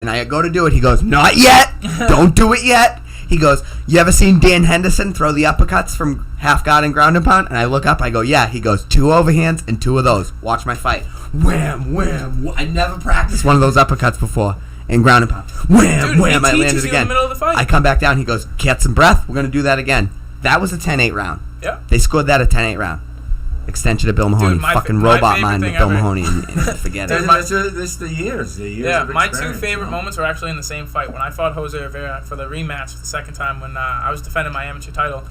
And I go to do it. He goes, not yet. Don't do it yet. He goes, you ever seen Dan Henderson throw the uppercuts from half guard and ground and pound? And I look up. I go, yeah. He goes, 2 overhands and 2 of those. Watch my fight. Wham, wham. I never practiced one of those uppercuts before. And ground and pound. Wham, Dude, wham. I landed again. In the middle of the fight. I come back down. He goes, get some breath. We're going to do that again. That was a 10-8 round. Yeah. They scored that a 10-8 round. Extension of Bill Mahoney. Dude, fucking robot mind with Bill Mahoney. And forget it. It's the years. Yeah, of my 2 experience, favorite moments were actually in the same fight. When I fought Jose Rivera for the rematch the second time when I was defending my amateur title.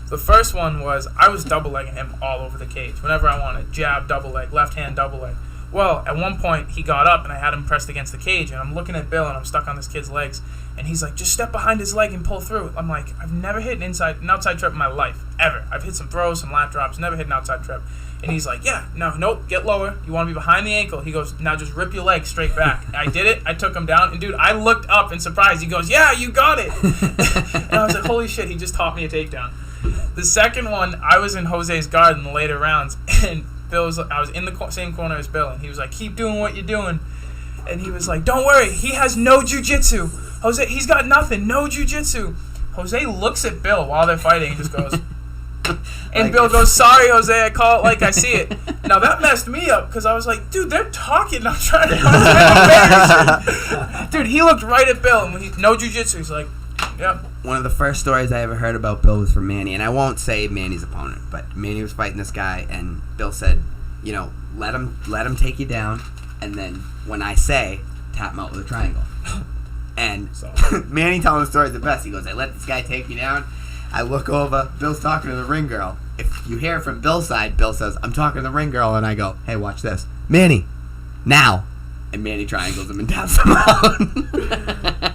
The first one was I was double-legging him all over the cage. Whenever I wanted. Jab, double leg, left hand, double leg. Well, at one point, he got up and I had him pressed against the cage. And I'm looking at Bill and I'm stuck on this kid's legs. And he's like, just step behind his leg and pull through. I'm like, I've never hit an outside trip in my life, ever. I've hit some throws, some lap drops, never hit an outside trip. And he's like, yeah, nope, get lower. You want to be behind the ankle. He goes, now just rip your leg straight back. I did it. I took him down. And, dude, I looked up in surprise. He goes, yeah, you got it. And I was like, holy shit, he just taught me a takedown. The second one, I was in Jose's guard in the later rounds. And I was in the same corner as Bill. And he was like, keep doing what you're doing. And he was like, don't worry. He has no jiu-jitsu. Jose, he's got nothing. No jiu-jitsu. Jose looks at Bill while they're fighting and just goes... And Bill goes, sorry, Jose, I call it like I see it. Now, that messed me up because I was like, dude, they're talking. I'm trying to Dude, he looked right at Bill, and when no jiu-jitsu, he's like, yep. One of the first stories I ever heard about Bill was from Manny, and I won't say Manny's opponent, but Manny was fighting this guy, and Bill said, let him take you down, and then when I say, tap him out with a triangle. And Manny telling the story is the best. He goes, I let this guy take me down. I look over, Bill's talking to the ring girl. If you hear from Bill's side, Bill says, I'm talking to the ring girl, and I go, hey, watch this. Manny, now. And Manny triangles him and taps him out.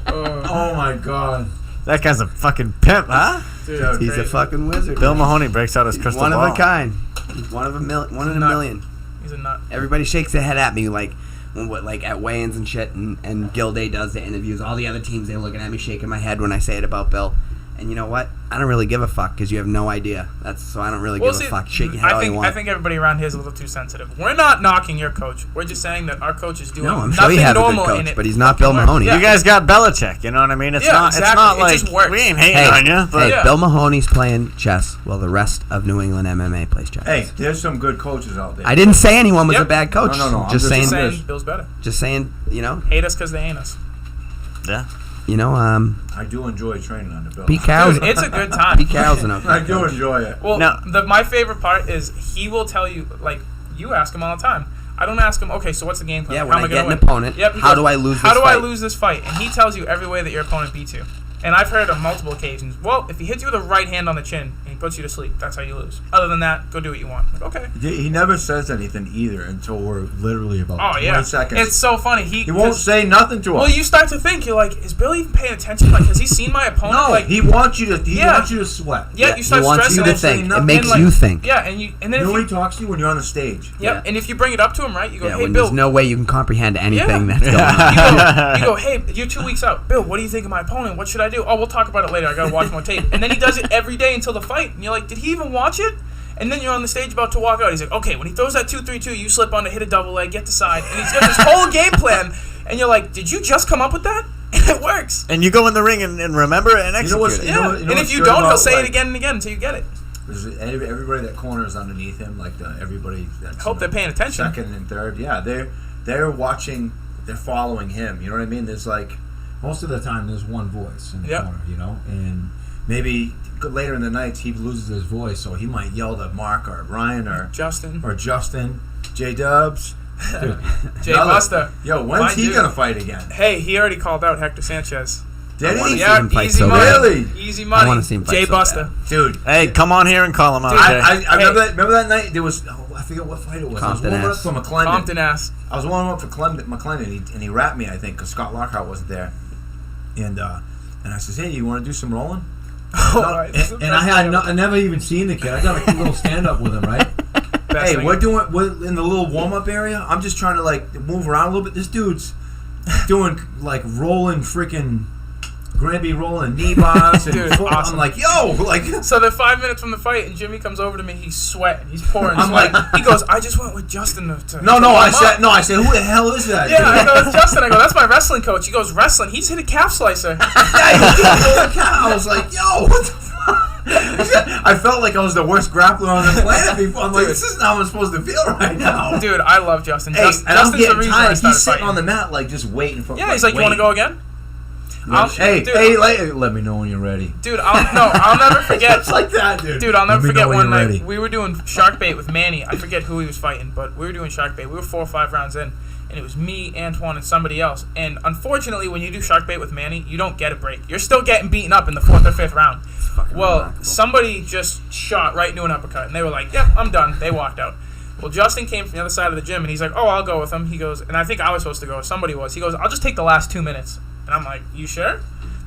Oh, my God. That guy's a fucking pimp, huh? Dude, He's a fucking wizard. Bill Mahoney breaks out his crystal ball. One of a kind. He's one in a million. He's a nut. Everybody shakes their head at me like at weigh-ins and shit, and Gilday does the interviews. All the other teams, they're looking at me shaking my head when I say it about Bill. And you know what? I don't really give a fuck because you have no idea. So I don't really give a fuck. Shake your head all you want. I think everybody around here is a little too sensitive. We're not knocking your coach. We're just saying that our coach is doing I'm nothing sure you have a normal good in coach, it. but he's not Bill Mahoney. You guys got Belichick, you know what I mean? It's not like just works. we ain't hating on you. But Bill Mahoney's playing chess while the rest of New England MMA plays chess. Hey, there's some good coaches out there. I didn't say anyone was a bad coach. No. Just saying Bill's better. Just saying, hate us because they ain't us. Yeah. I do enjoy training under Bill. Pete Carroll's, Dude, it's a good time. Pete Carroll's an okay I do coach. enjoy it. Well, my favorite part is he will tell you, like, you ask him all the time. I don't ask him, okay, so what's the game plan? Yeah, How when am I get gonna an win? opponent, how do I lose this fight? How do I lose this fight? And he tells you every way that your opponent beats you. And I've heard on multiple occasions, well, if he hits you with a right hand on the chin and he puts you to sleep, that's how you lose. Other than that, go do what you want. Like, okay. He never says anything either until we're literally about 20 seconds. It's so funny. He won't say nothing to us. Well, you start to think, you're like, is Bill even paying attention? Like, has he seen my opponent? No, like, he wants you to sweat. Yeah, you start he wants stressing you to it. think. It makes you think. Yeah, and then he talks to you when you're on the stage. Yep, and if you bring it up to him, right, you go, hey, when Bill. there's no way you can comprehend anything that's going on. You go, hey, you're 2 weeks out. Bill, what do you think of my opponent? What should I do? Oh, we'll talk about it later. I got to watch more tape. And then he does it every day until the fight. And you're like, did he even watch it? And then you're on the stage about to walk out. He's like, okay, when he throws that 2-3-2, you slip on to hit a double leg, get the side. And he's got this whole game plan. And you're like, did you just come up with that? And it works. And you go in the ring and remember it and execute it. And if you don't, he'll say it again and again until you get it. Everybody that corners underneath him, like everybody that's hope they're paying attention. Second and third, they're watching, they're following him. You know what I mean? There's like most of the time there's one voice in the corner, and maybe later in the nights he loses his voice, so he might yell to Mark or Ryan or Justin, J Dubs. Jay Buster. Yo, when's he gonna fight again? Hey, he already called out Hector Sanchez. Did he? Yeah, easy money. Really? Easy money. I want to see him fight Jay Buster. Dude. Hey, come on here and call him out. I remember that night there was, I forget what fight it was. Compton I was warming up for McClendon. Compton ass. I was warming up for McClendon, and he rapped me, I think, because Scott Lockhart wasn't there. And I says, hey, you want to do some rolling? And I never even seen the kid. I got a little stand-up with him, right? Hey, we're in the little warm-up area. I'm just trying to, like, move around a little bit. This dude's doing, like, rolling freaking Granby rolling knee bars. And Dude, awesome. I'm like, yo, like. So they're 5 minutes from the fight, and Jimmy comes over to me. He's sweating. He's pouring I'm sweat. like- He goes, I just went with Justin to No, to I warm up." said, who the hell is that? Yeah, I go, it's Justin. I go, that's my wrestling coach. He goes, wrestling? He's hit a calf slicer. I was like, yo, what the fuck? I felt like I was the worst grappler on the planet before. I'm like, this isn't how I'm supposed to feel right now. Dude, I love Justin. Hey, and I'm Justin's the getting reason I tired. started He's sitting fighting. on the mat, like, just waiting for. Yeah, he's like, you want to go again? Let me know when you're ready. Dude, I'll never forget. It's like that, dude. Dude, I'll never Let me know forget when one you're night ready. we were doing shark bait with Manny. I forget who he was fighting, but we were doing shark bait. We were 4 or 5 rounds in, and it was me, Antoine, and somebody else. And unfortunately, when you do shark bait with Manny, you don't get a break. You're still getting beaten up in the 4th or 5th round. Well, remarkable. somebody just shot right into an uppercut, and they were like, "Yep, I'm done." They walked out. Well, Justin came from the other side of the gym, and he's like, "Oh, I'll go with him." He goes, and I think I was supposed to go. Somebody was. He goes, "I'll just take the last 2 minutes." And I'm like, "You sure?"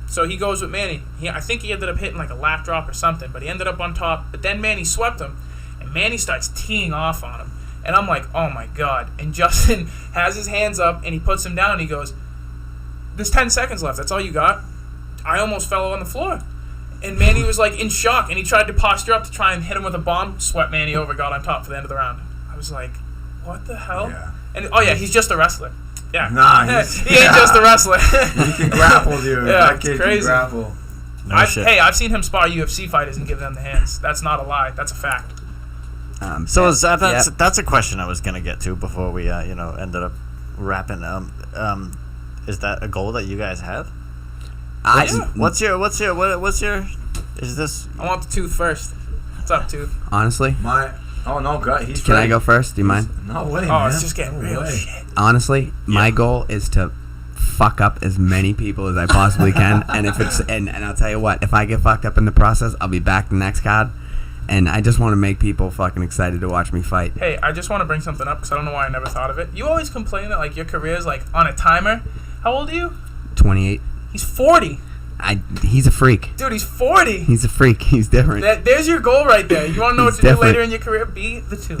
So he goes with Manny. I think he ended up hitting like a lap drop or something, but he ended up on top. But then Manny swept him, and Manny starts teeing off on him. And I'm like, oh my God. And Justin has his hands up, and he puts him down, and he goes, there's 10 seconds left. That's all you got? I almost fell on the floor. And Manny was like in shock, and he tried to posture up to try and hit him with a bomb, swept Manny over, got on top for the end of the round. I was like, what the hell? Yeah. And oh yeah, he's just a wrestler. Yeah. Nah, he ain't just a wrestler. He can grapple, dude. Yeah, That it's kid crazy. can grapple. No shit. Hey, I've seen him spar UFC fighters and give them the hands. That's not a lie. That's a fact. So is that's a question I was gonna get to before we ended up wrapping. Is that a goal that you guys have? What's your? Is this? I want the tooth first. What's up, tooth? Honestly, Oh no, God, he's. can I ready. go first? Do you mind? No way, Oh, man. it's just getting No real way. shit. Honestly, my goal is to fuck up as many people as I possibly can, and if it's and I'll tell you what, if I get fucked up in the process, I'll be back the next card, and I just want to make people fucking excited to watch me fight. Hey, I just want to bring something up because I don't know why I never thought of it. You always complain that like your career is like on a timer. How old are you? 28. He's 40. He's a freak. Dude, he's 40. He's a freak. He's different. There's your goal right there. You want to know what He's to do different. later in your career? Be the tooth.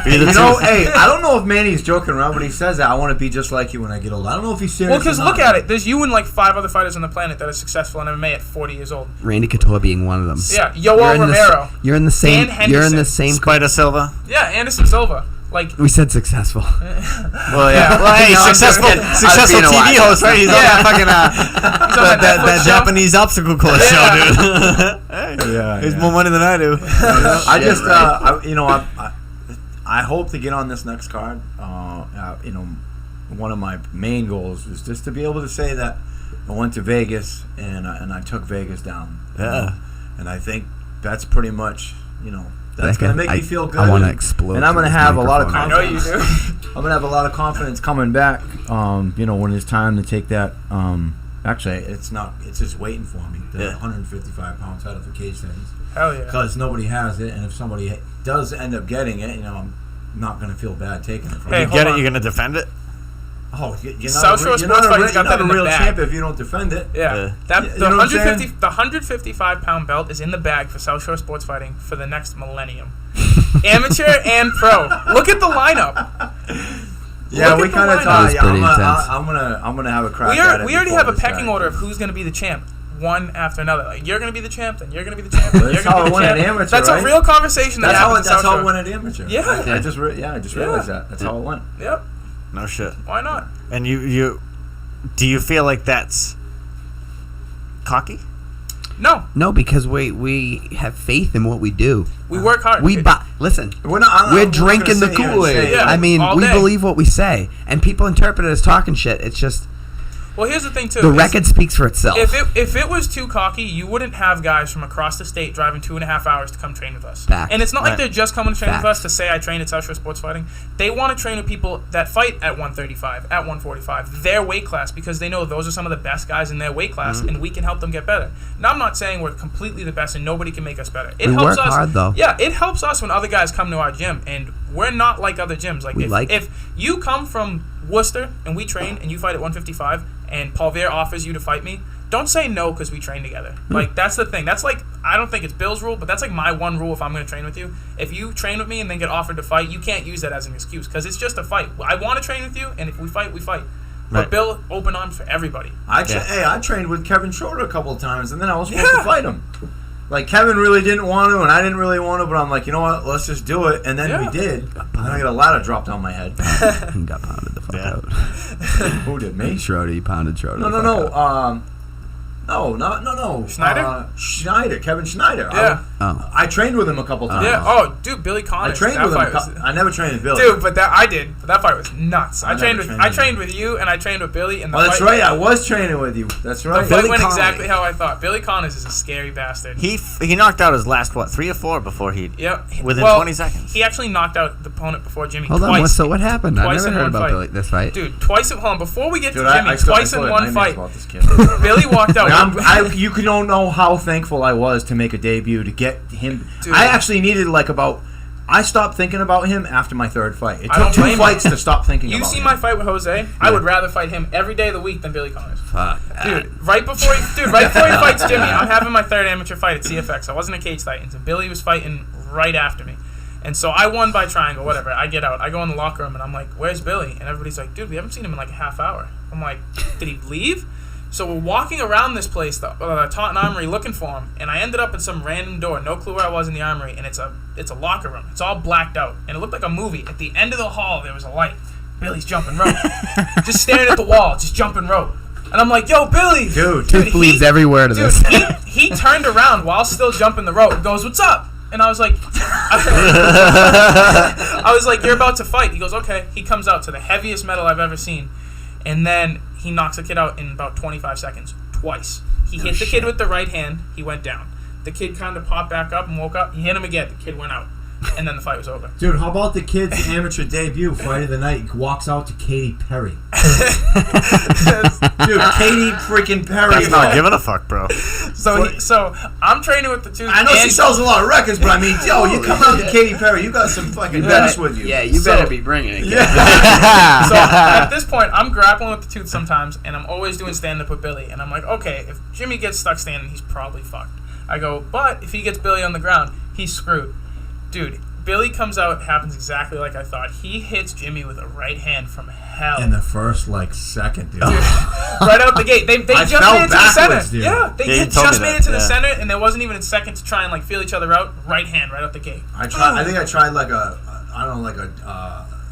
You know, hey, I don't know if Manny's joking around, but he says that I want to be just like you when I get older. I don't know if he's serious. Well, because or look not. at it. There's you and like 5 other fighters on the planet that are successful in MMA at 40 years old. Randy Couture being one of them. Yeah, Yoel Romero. You're in the same. Dan You're in the Henderson. same. Spider Silva. Yeah, Anderson Silva. Like, We said successful. Well, yeah. Well, hey, No, I'm successful just kidding. TV I've host, right? He's on that fucking he's on that Netflix that show. Japanese obstacle course Yeah. show, dude. Yeah, He's yeah. more money than I do. I just, I hope to get on this next card. One of my main goals is just to be able to say that I went to Vegas and I took Vegas down. Yeah. And I think that's pretty much, that's going to make me feel good. I want to explode. And I'm going to through have a this lot of microphone. I know you do. I'm gonna have a lot of confidence coming back. When it's time to take that. Actually, it's not. It's just waiting for me. The 155-pound title for cage settings. Hell yeah. Because nobody has it, and if somebody does end up getting it, I'm not gonna feel bad taking it from Hey, them. hold Get it? on. You're gonna defend it? Oh, you're South Shore not Sports Fighting's got that a in the real bag. champ if you don't defend it. Yeah, Yeah. You the know what I'm 150, saying? the 155-pound belt is in the bag for South Shore Sports Fighting for the next millennium. Amateur and pro. Look at the lineup. Yeah, Look we at the kind of lineup. thought. That was pretty intense. I'm gonna have a crack We at it. already before have a this pecking guy. order of who's going to be the champ, one after another. Like, you're going to be the champ, then you're going to be the champ. Well, Then you're that's how going to it be the went at champ. amateur, That's right? a real conversation that That's how happens it at South Shore. went at amateur. Yeah. I just realized that. That's how it went. Yep. No shit. Why not? And you do you feel like that's cocky? No. because we have faith in what we do. We work hard. Listen. We're not. We're drinking the Kool-Aid. Yeah, I mean, all we day. believe what we say, and people interpret it as talking shit. It's just Well, here's the thing, too. the is record speaks for itself. If it was too cocky, you wouldn't have guys from across the state driving 2.5 hours to come train with us. Fact. And it's not like Right. they're just coming to train with Fact. us to say I train at South Shore Sports Fighting. They want to train with people that fight at 135, at 145, their weight class, because they know those are some of the best guys in their weight class, and we can help them get better. Now, I'm not saying we're completely the best and nobody can make us better. It We helps work us, hard, though. Yeah, it helps us when other guys come to our gym, and we're not like other gyms. Like, if you come from Worcester and we train and you fight at 155 and Paul Veer offers you to fight me, don't say no because we train together. Like, that's the thing. That's like, I don't think it's Bill's rule, but that's like my one rule if I'm going to train with you. If you train with me and then get offered to fight, you can't use that as an excuse because it's just a fight. I want to train with you, and if we fight, we fight. But Bill open arms for everybody. I trained with Kevin Schroeder a couple of times, and then I was supposed to fight him. Like, Kevin really didn't want to, and I didn't really want to, but I'm like, you know what, let's just do it. And then we did. And I got a ladder dropped on my head. He got pounded the fuck out. Who did, me? Schroeder, he pounded Schroeder. No. Schneider, Kevin Schneider. Yeah. I trained with him a couple times. Yeah. Oh, dude, Billy Connors. I trained with him. I never trained with Billy. Dude, but I did. But that fight was nuts. I trained with you, and I trained with Billy. And that's right. I was training with you. That's right. The fight went exactly how I thought. Billy Connors is a scary bastard. He knocked out his last 3 or 4 before he. Yep. Within 20 seconds. He actually knocked out the opponent before Jimmy. Hold on. So what happened? I never heard about Billy this fight. Dude, twice at home. Before we get to Jimmy, twice in one fight. Billy walked out. You don't know how thankful I was to make a debut to get him. Dude. I actually needed I stopped thinking about him after my 3rd fight. It took 2 fights to stop thinking about him. You see my fight with Jose? Yeah. I would rather fight him every day of the week than Billy Connors. Fuck. Dude, right before he fights Jimmy, I'm having my 3rd amateur fight at CFX. I wasn't a Cage Titans, and Billy was fighting right after me. And so I won by triangle, whatever. I get out. I go in the locker room, and I'm like, where's Billy? And everybody's like, dude, we haven't seen him in like a half hour. I'm like, did he leave? So we're walking around this place, the Taunton Armory, looking for him, and I ended up in some random door, no clue where I was in the armory, and it's a locker room. It's all blacked out, and it looked like a movie. At the end of the hall, there was a light. Billy's jumping rope, just staring at the wall, just jumping rope. And I'm like, yo, Billy! Dude he believes every word of this. He turned around while still jumping the rope and goes, what's up? And I was like, you're about to fight. He goes, okay. He comes out to the heaviest metal I've ever seen. And then he knocks the kid out in about 25 seconds, twice. He hit the kid with the right hand. He went down. The kid kind of popped back up and woke up. He hit him again. The kid went out. And then the fight was over. Dude, how about the kid's amateur debut, fight of the night? He walks out to Katy Perry. Dude, Katy freaking Perry. That's not giving a fuck, bro. So I'm training with the two. I know she sells a lot of records, but I mean, yo, you come out to Katy Perry, you got some fucking bench with you. Yeah, you better be bringing it. Yeah. So at this point, I'm grappling with the tooth sometimes, and I'm always doing stand-up with Billy. And I'm like, okay, if Jimmy gets stuck standing, he's probably fucked. I go, but if he gets Billy on the ground, he's screwed. Dude, Billy comes out, happens exactly like I thought. He hits Jimmy with a right hand from hell. In the first, second, dude. Right out the gate. They just made it to the center. Dude. Yeah, they just made it to the center, and there wasn't even a second to try and feel each other out. Right hand, right out the gate. I think I tried a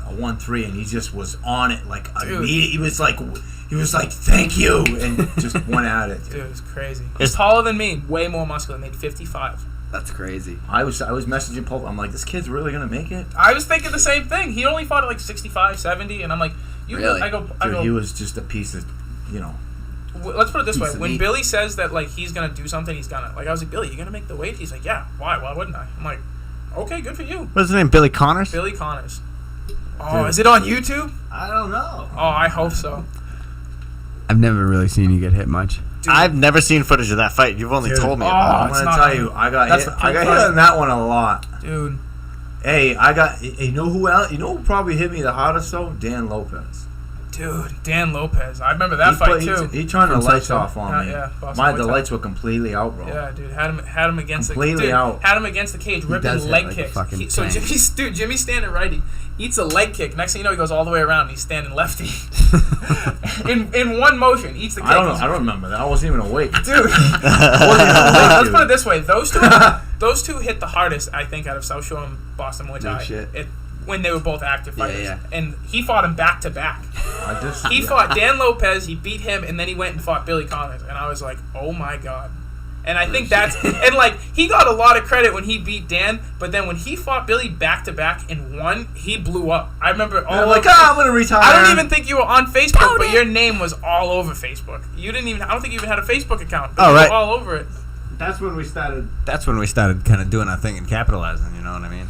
1-3, and he just was on it immediately. He was like, thank you, and just went at it. Dude, it was crazy. He's taller than me, way more muscular, made 55. That's crazy. I was messaging Pope. I'm like, this kid's really gonna make it. I was thinking the same thing. He only fought at 65, 70, and I'm like, you really? I go. He was just a piece of, Let's put it this way: when Billy says that he's gonna do something, he's gonna. I was like, Billy, you gonna make the weight? He's like, yeah. Why? Why wouldn't I? I'm like, okay, good for you. What's his name? Billy Connors. Billy Connors. Oh, dude. Is it on YouTube? I don't know. Oh, I hope so. I've never really seen you get hit much. Dude. I've never seen footage of that fight. You've only told me about it. I'm gonna tell you, I got hit on that one a lot, dude. Hey, you know who else? You know who probably hit me the hardest though? Dan Lopez. Dude, Dan Lopez. I remember that fight too. He turned the lights off on me. Yeah, the lights were completely out, bro. Yeah, dude, had him against completely out. Had him against the cage, ripping leg kicks. So Jimmy's standing righty, eats a leg kick. Next thing you know, he goes all the way around. And he's standing lefty. in one motion, eats the kick. I don't remember that. I wasn't even awake, dude. Let's put it this way: those two hit the hardest, I think, out of South Shore and Boston Muay Thai. When they were both active fighters. Yeah. And he fought him back to back. He fought Dan Lopez, he beat him, and then he went and fought Billy Connors. And I was like, oh my God. And I think that's... And, he got a lot of credit when he beat Dan, but then when he fought Billy back to back and won, he blew up. I remember... I'm going to retire. I don't even think you were on Facebook, but your name was all over Facebook. You didn't even... I don't think you even had a Facebook account, but you were all over it. That's when we started kind of doing our thing and capitalizing, you know what I mean?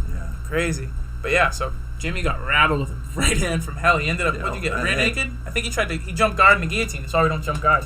Yeah. Crazy. But yeah, so Jimmy got rattled with a right hand from hell. He ended up, what'd you get, rear naked? I think he jumped guard in the guillotine. That's why we don't jump guard.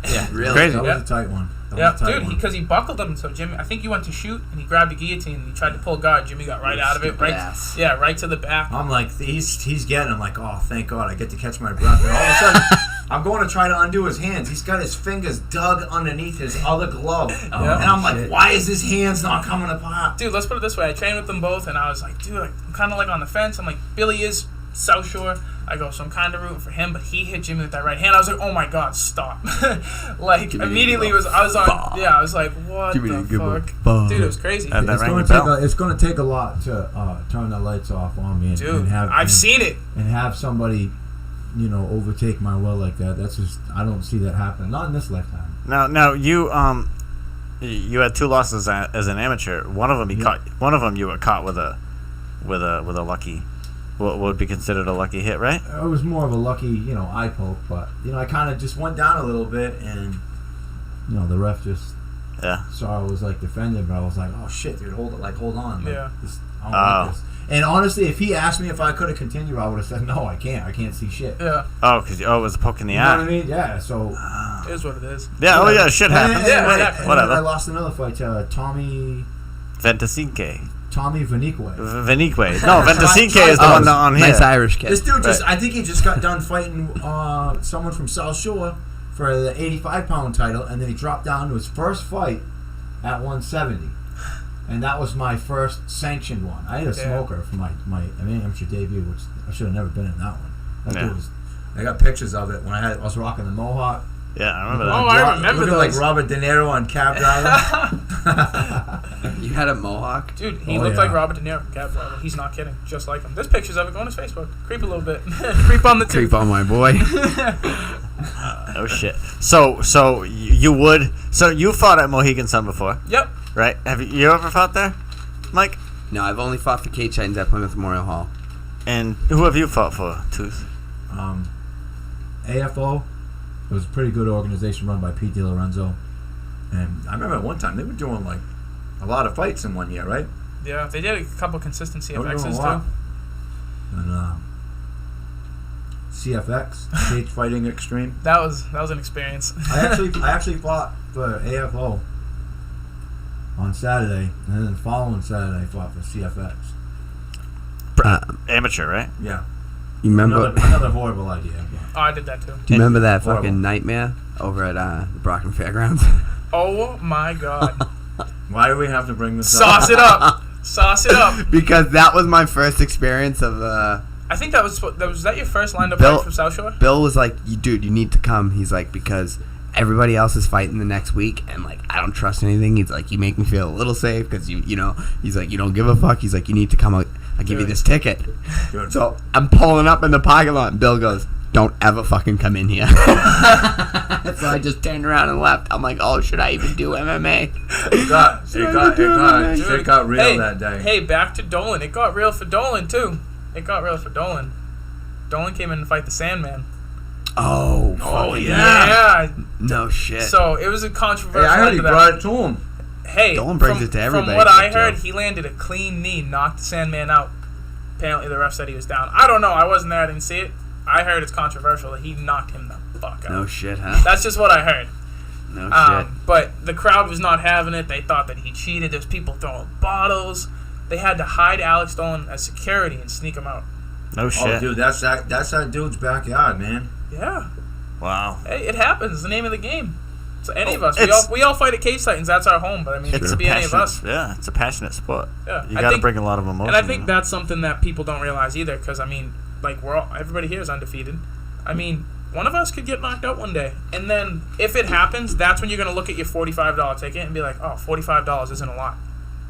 Yeah, really? Crazy. That was a tight one. Dude, because he buckled him. So Jimmy, I think you went to shoot, and he grabbed the guillotine, and he tried to pull guard. Jimmy got right out of it. Right to the back. I'm like, he's getting, I'm like, oh, thank God, I get to catch my breath. And all of a sudden, I'm going to try to undo his hands. He's got his fingers dug underneath his other glove. And I'm like, why is his hands not coming apart? Dude, let's put it this way. I trained with them both, and I was like, dude, I'm kind of on the fence. I'm like, Billy is South Shore. I go, so I'm kind of rooting for him, but he hit Jimmy with that right hand. I was like, oh my god, stop! Like immediately I was like, what the fuck, dude? It was crazy. And it's going to take a lot to turn the lights off on me, and I've seen it, and have somebody, overtake my will like that. That's just, I don't see that happening. Not in this lifetime. Now you had 2 losses as an amateur. One of them you were caught with a lucky. What would be considered a lucky hit, right? It was more of a lucky, eye poke, but I kind of just went down a little bit, and the ref just saw I was like defending, but I was like, oh shit, dude, hold on, like, I don't like this. And honestly, if he asked me if I could have continued, I would have said no, I can't see shit. Yeah. Oh, because it was a poke in the eye. You know what I mean? Yeah. So it is what it is. Yeah. Shit happens. Whatever. I lost another fight to Tommy Ventasinke. Tommy Vanique. No, Ventasinke is the one on here. Nice Irish kid. This dude I think he just got done fighting someone from South Shore for the 85-pound title, and then he dropped down to his first fight at 170. And that was my first sanctioned one. I had a smoker for my amateur debut, which I should have never been in that one. Dude was, I got pictures of it when I was rocking the mohawk. Yeah, I remember that. Oh, I remember those. Like Robert De Niro on Cab Driver. You had a mohawk? Dude, he looked like Robert De Niro from Cab Driver. He's not kidding. Just like him. There's pictures of it. Go on his Facebook. Creep a little bit. Creep on the tooth. Creep on my boy. Oh, shit. So you fought at Mohegan Sun before? Yep. Right? Have you ever fought there, Mike? No, I've only fought for Kate Chitons at Plymouth Memorial Hall. And who have you fought for, Tooth? AFO. It was a pretty good organization run by Pete DiLorenzo. And I remember at one time they were doing like a lot of fights in one year, right? Yeah, they did a couple consistent CFXs too. And CFX, Cage Fighting Extreme. That was an experience. I actually fought for AFO on Saturday, and then the following Saturday I fought for CFX. Amateur, right? Yeah. You remember another horrible idea. Oh, I did that too. Do you remember that fucking nightmare over at the Brockton Fairgrounds? Oh my god. Why do we have to bring this Sauce it up. Sauce it up. Because that was my first experience of I think that was that your first lined up fight from South Shore? Bill was like, dude, you need to come. He's like, because everybody else is fighting the next week, and like, I don't trust anything. He's like, you make me feel a little safe because you know, he's like, you don't give a fuck. He's like, you need to come. I'll give you this ticket. Good. So I'm pulling up in the parking lot, and Bill goes, don't ever fucking come in here. So I just turned around and left. I'm like, oh, should I even do MMA? It got real that day. Hey, back to Dolan. It got real for Dolan too. Dolan came in to fight the Sandman. Oh yeah. No shit. So it was a controversial. Hey, I heard he brought it to him. Hey, Dolan brings it to everybody. From what I heard, he landed a clean knee, knocked the Sandman out. Apparently, the ref said he was down. I don't know. I wasn't there. I didn't see it. I heard it's controversial that he knocked him the fuck out. No shit, huh? That's just what I heard. No shit. But the crowd was not having it. They thought that he cheated. There's people throwing bottles. They had to hide Alex Dolan as security and sneak him out. No shit. Oh, dude, that's that dude's backyard, man. Yeah. Wow. Hey, it happens. It's the name of the game. So any of us, we all fight at Cage Titans. That's our home. But I mean, it could be any of us. Yeah, it's a passionate sport. Yeah, you got to bring a lot of emotion. And I think that's something that people don't realize either. Because I mean, like everybody here is undefeated. I mean, one of us could get knocked out one day, and then if it happens, that's when you're gonna look at your $45 ticket and be like, oh, $45 isn't a lot.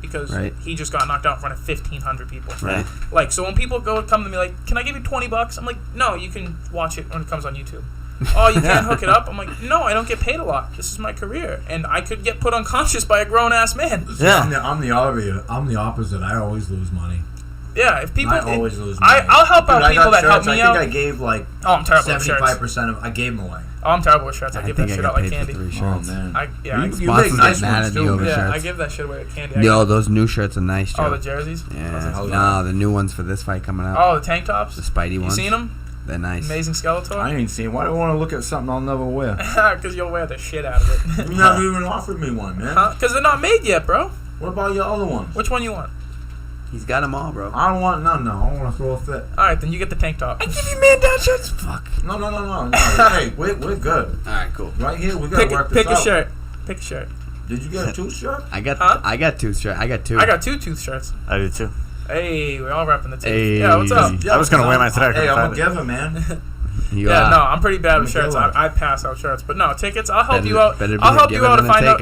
Because he just got knocked out in front of 1,500 people. Right. Like, so when people come to me like, can I give you $20? I'm like, no, you can watch it when it comes on YouTube. Oh, you can't hook it up? I'm like, no, I don't get paid a lot. This is my career, and I could get put unconscious by a grown ass man. Yeah, I'm the opposite. I always lose money. Yeah, if people, I always lose money. I'll help out people that help me out. I think I gave like I'm terrible 75% of. I gave them away. Oh, I'm terrible with shirts. I give that shit out like candy. Oh man, you make nice ones too. Yeah, I give that shit away like candy. Yo, those new shirts are nice, Joe. Oh, the jerseys? Yeah. No, the new ones for this fight coming out. Oh, the tank tops? The Spidey ones. You seen them? They're nice. Amazing Skeletor? I ain't seen. Why do I want to look at something I'll never wear? Because you'll wear the shit out of it. You never even offered me one, man. Because they're not made yet, bro. What about your other ones? Which one you want? He's got them all, bro. I don't want none. No, I want to throw a fit. All right, then you get the tank top. I give you man down shirts. Fuck. No. Hey, we're good. All right, cool. Right here, we gotta work this out. Pick a shirt. Did you get a tooth shirt? I got two shirts. I got two. I got two tooth shirts. I do too. Hey, we're all repping the team. Hey. Yeah, what's up? I was going to wear mine today. Hey, I'm going to give him, man. No, I'm pretty bad with shirts. I pass out shirts, but no, tickets. I'll help you out. I'll help you out if I know.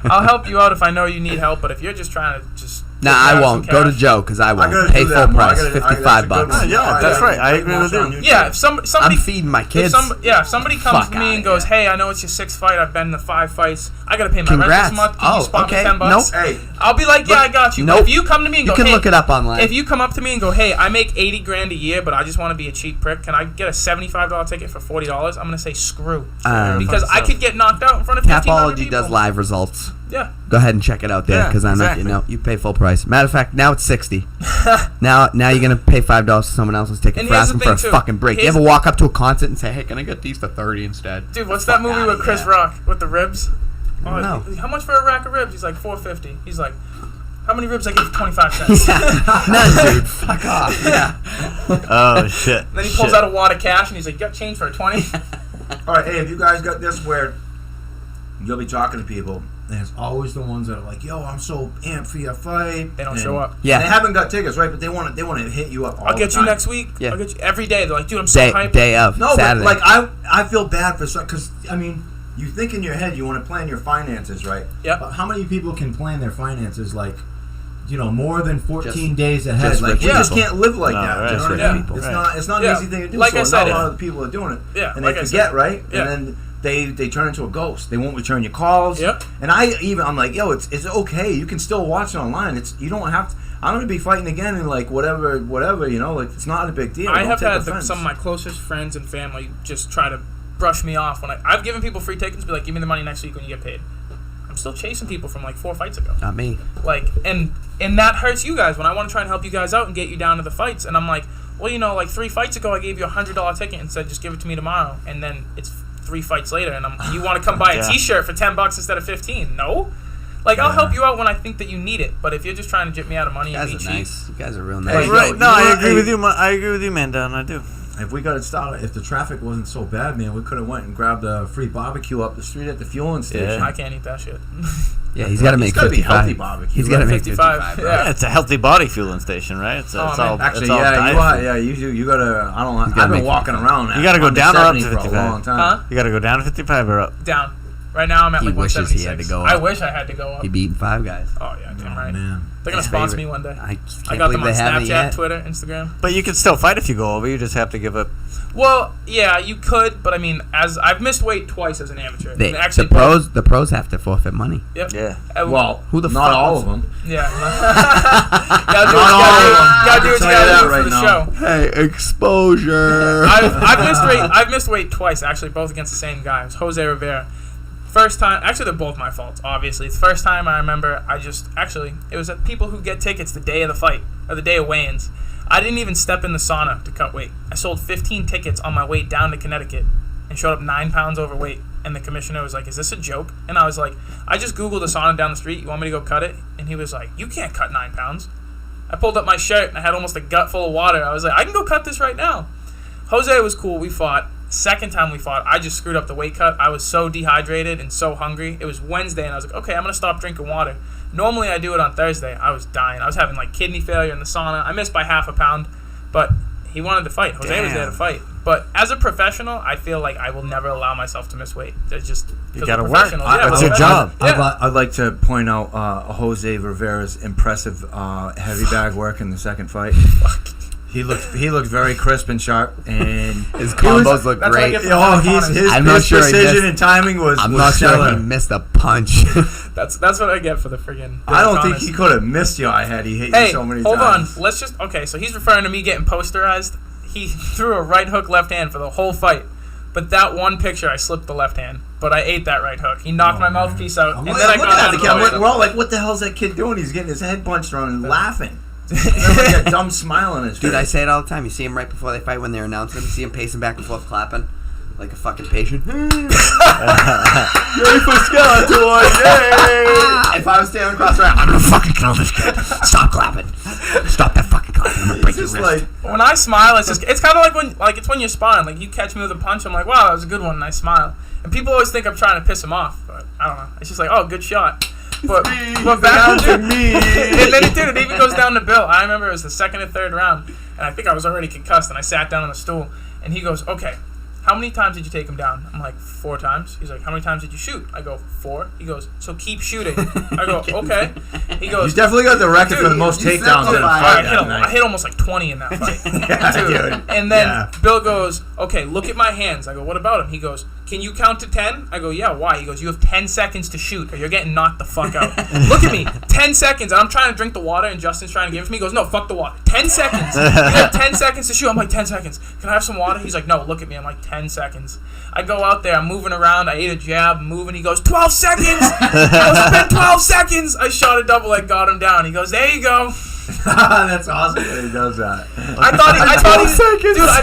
I'll help you out if I know you need help. But if you're just trying to just I won't go to Joe because I won't pay full price, $55. Yeah, that's right. I agree with you. Yeah, if somebody I'm feeding my kids. If somebody comes to me and goes, "Hey, I know it's your 6th fight. I've been to 5 fights. I gotta pay my rent this month. Can you spot me $10?" Nope. Hey, I'll be like, "Yeah, I got you." Nope. If you come to me and go, you can "Hey," look it up online. If you come up to me and go, "Hey, I make $80,000 a year, but I just want to be a cheap prick. Can I get a $75 ticket for $40?" I'm gonna say screw, because I could get knocked out in front of 1,500 people. Tapology does live results. Yeah. Go ahead and check it out there because you pay full price. Matter of fact, now it's $60. now you're gonna pay $5 for someone else's ticket for asking for a fucking break. You ever walk up to a concert and say, "Hey, can I get these for $30 instead?" Dude, what's that movie with Chris Rock with the ribs? I don't know. How much for a rack of ribs? He's like $4.50. He's like, how many ribs I get for 25 cents? None, dude. Fuck off. Yeah. Oh shit. Then he pulls out a wad of cash and he's like, "You got change for a 20?" All right, hey, have you guys got this where you'll be talking to people and it's always the ones that are like, "Yo, I'm so amped for your fight." They don't show up. Yeah. They haven't got tickets, right? But they want to hit you up all I'll get the time. you next week. Yeah. I'll get you every day. They're like, "Dude, I'm so hyped." Day of. No, Saturday. but like I feel bad for some because I mean, you think in your head you want to plan your finances, right? Yeah. But how many people can plan their finances like, more than 14 days ahead? Like you just can't live like that. Right, you know what I mean? It's not an easy thing to do. Like so I said, not a lot of the people are doing it. Yeah. And like they forget, right? Yeah. And then they turn into a ghost. They won't return your calls. Yep. And I'm like, yo, it's okay. You can still watch it online. You don't have to. I'm gonna be fighting again in like whatever. Like it's not a big deal. I have had some of my closest friends and family just try to brush me off when I've given people free tickets. Be like, "Give me the money next week when you get paid." I'm still chasing people from like 4 fights ago. Not me. Like, and that hurts you guys when I want to try and help you guys out and get you down to the fights. And I'm like, well, like 3 fights ago I gave you $100 ticket and said just give it to me tomorrow. And then it's 3 fights later, and you want to come buy a T-shirt for $10 instead of $15? No. Like, I'll help you out when I think that you need it. But if you're just trying to jip me out of money and be cheap, nice. You guys are real nice. Hey, right? No, I agree with you. I agree with you, man. Down, I do. If we got it started, if the traffic wasn't so bad, man, we could have went and grabbed a free barbecue up the street at the fueling station. I can't eat that shit. Yeah, he's got to make 55. Healthy barbecue. He's got to make 55. Yeah, it's a healthy body fueling station, right? It's all actually, you gotta. I've been walking around. You gotta go down or up to 55 for a long time. Huh? You gotta go down to 55 or up. Down. Right now I'm at like 176. He had to go up. I wish I had to go up. He beaten 5 guys. Oh yeah, damn right. Man. They're gonna sponsor me one day. I got them on Snapchat, Twitter, Instagram. But you can still fight if you go over. You just have to give up. Well, yeah, you could, but I mean, as I've missed weight twice as an amateur. The pros have to forfeit money. Yep. Yeah. Well, who the not fuck all of them. Yeah. Gotta do what you gotta do for the show. Hey, exposure. I've missed weight twice, actually, both against the same guy. It was Jose Rivera. First time, actually, they're both my faults, obviously. The first time I remember, it was at people who get tickets the day of the fight, or the day of weigh-ins. I didn't even step in the sauna to cut weight. I sold 15 tickets on my way down to Connecticut and showed up 9 pounds overweight. And the commissioner was like, "Is this a joke?" And I was like, "I just Googled a sauna down the street. You want me to go cut it?" And he was like, "You can't cut 9 pounds." I pulled up my shirt and I had almost a gut full of water. I was like, "I can go cut this right now." Jose was cool. We fought. Second time we fought, I just screwed up the weight cut. I was so dehydrated and so hungry. It was Wednesday, and I was like, okay, I'm going to stop drinking water. Normally, I do it on Thursday. I was dying. I was having, like, kidney failure in the sauna. I missed by half a pound, but he wanted to fight. Jose was there to fight. But as a professional, I feel like I will never allow myself to miss weight. It's just you got to work. It's your job. Yeah. I'd like to point out Jose Rivera's impressive heavy bag work in the second fight. He looked very crisp and sharp, and his combos look great. His precision and timing was. I'm not sure he missed a punch. That's what I get for the friggin'. I don't think he could have missed you. I had he hit you so many times. Hold on. Let's just So he's referring to me getting posterized. He threw a right hook left hand for the whole fight, but that one picture I slipped the left hand. But I ate that right hook. He knocked my mouthpiece out, and then I got out of the way. We're all like, "What the hell's that kid doing?" He's getting his head punched around and laughing. Like a dumb smile on his face. Dude, I say it all the time. You see him right before they fight when they're announcing him. You see him pacing back and forth, clapping like a fucking patient. Yay for Skeletor! Yay! If I was standing across the room, I'm gonna fucking kill this kid. Stop clapping. Stop that fucking clapping. I'm gonna break your wrist. When I smile, it's kind of like when you're smiling. Like you catch me with a punch, I'm like, wow, that was a good one, and I smile. And people always think I'm trying to piss him off, but I don't know. It's just like, oh, good shot. But back to me. And then it even goes down to Bill. I remember it was the second or third round, and I think I was already concussed, and I sat down on the stool, and he goes, okay, how many times did you take him down? I'm like, 4 times. He's like, how many times did you shoot? I go, 4. He goes, so keep shooting. I go, okay. He goes, you definitely got the record for the most takedowns in a fight. I hit almost like 20 in that fight. Dude. And then Bill goes, okay, look at my hands. I go, what about him? He goes, can you count to 10? I go, yeah, why? He goes, you have 10 seconds to shoot or you're getting knocked the fuck out. Look at me, 10 seconds. And I'm trying to drink the water and Justin's trying to give it to me. He goes, no, fuck the water. 10 seconds. You have 10 seconds to shoot. I'm like, 10 seconds. Can I have some water? He's like, no, look at me. I'm like, 10 seconds. I go out there. I'm moving around. I ate a jab, moving. He goes, 12 seconds. It's been 12 seconds. I shot a double leg, got him down. He goes, there you go. That's awesome that he does that. I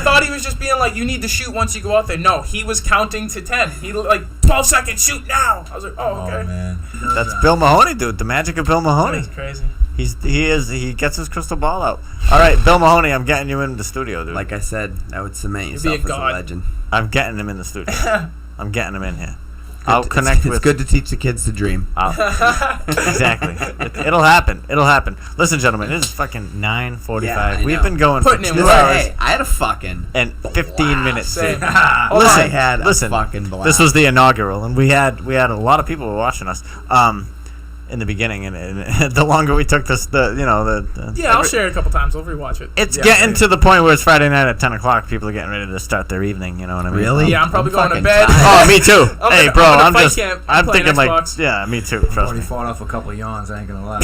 thought he was just being like, you need to shoot once you go out there. No, he was counting to 10. He like 12 seconds, shoot now. I was like, oh, okay. Oh man, that's Bill Mahoney, dude. The magic of Bill Mahoney. That's crazy. He gets his crystal ball out. All right, Bill Mahoney, I'm getting you in the studio, dude. Like I said, I would cement yourself as a legend. I'm getting him in the studio. I'm getting him in here. I'll connect with. It's good to teach the kids to dream. Exactly. It'll happen. It'll happen. Listen, gentlemen, it is fucking 9:45. Yeah, we've been going Putting for in 2 work. hours Hey, I had a fucking and 15 minutes. Same. I had a fucking blast. This was the inaugural, and we had a lot of people were watching us. In the beginning, and the longer we took this, I'll share it a couple times. I'll rewatch it. It's getting to the point where it's Friday night at 10 o'clock. People are getting ready to start their evening. You know what I mean? Really? Yeah, I'm probably going to bed. Oh, me too. I'm thinking Xbox. me too. Trust already me. fought off a couple of yawns. I ain't gonna lie.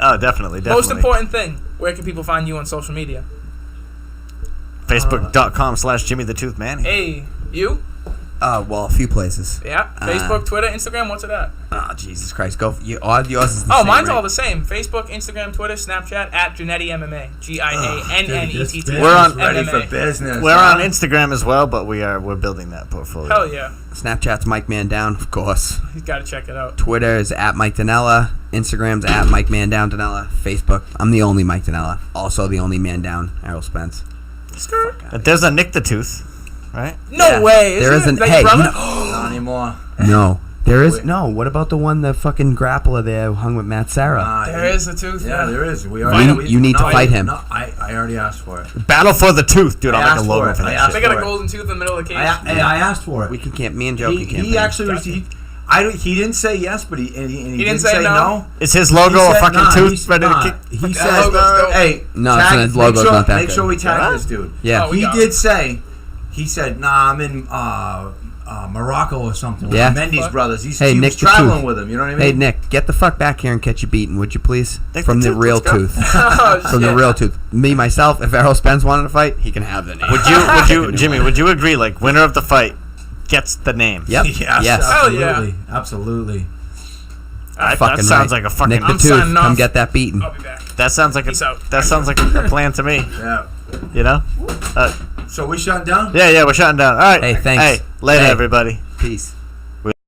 Oh, definitely. Most important thing: where can people find you on social media? Facebook.com/Jimmy the Tooth Man. Hey, you? Well, a few places. Yeah. Facebook, Twitter, Instagram. What's it at? Oh, Jesus Christ. Go. Yours is the Oh, same, mine's right? all the same. Facebook, Instagram, Twitter, Snapchat, @Janetti MMA. GIANNETT. We're on ready for business. We're on Instagram as well, but we're building that portfolio. Hell yeah. Snapchat's Mike Man Down, of course. He's got to check it out. Twitter is @Mike Danella. Instagram's @Mike Man Down Danella. Facebook, I'm the only Mike Danella. Also the only man down, Errol Spence. There's a Nick the Tooth, right? No way. There isn't. Like Hey, Not anymore. no. There is no. What about the one, the fucking grappler there who hung with Matt Sarah? There is a tooth. Yeah, there is. You need to fight him. No, I already asked for it. Battle for the Tooth, dude. I'll make a asked logo for it. for I that asked shit. They got a golden tooth in the middle of the cage. I asked for it. We can camp. Me and Joe can camp. He actually he didn't say yes, but he didn't say no? no. Is his logo a fucking tooth ready to kick? He said, logo's dope. "Hey, No, his make logo's not that Make good. sure we tag this dude." Yeah. Oh, He got did say. He said, "Nah, I'm in Morocco or something with Yeah. Mendy's brothers." He Hey, was Nick the traveling Tooth. with him. You know what I mean? Hey, Nick, get the fuck back here and catch you beaten, would you please? Nick From the the Tooth, real let's go. tooth. Oh, From the shit. real tooth. Me, myself, if Errol Spence wanted to fight, he can have the name. Would you, Jimmy? Would you agree? Like, winner of the fight gets the name. Yep. Yes. Hell yeah. Absolutely. Absolutely. That Fucking sounds right. like a fucking. Nick the I'm Tooth, signing come off. get that beaten. I'll be back. That sounds like Peace out. a plan to me. Yeah. You know? So we shutting down? Yeah, we're shutting down. All right. Hey, thanks. Hey, later, Hey. everybody. Peace.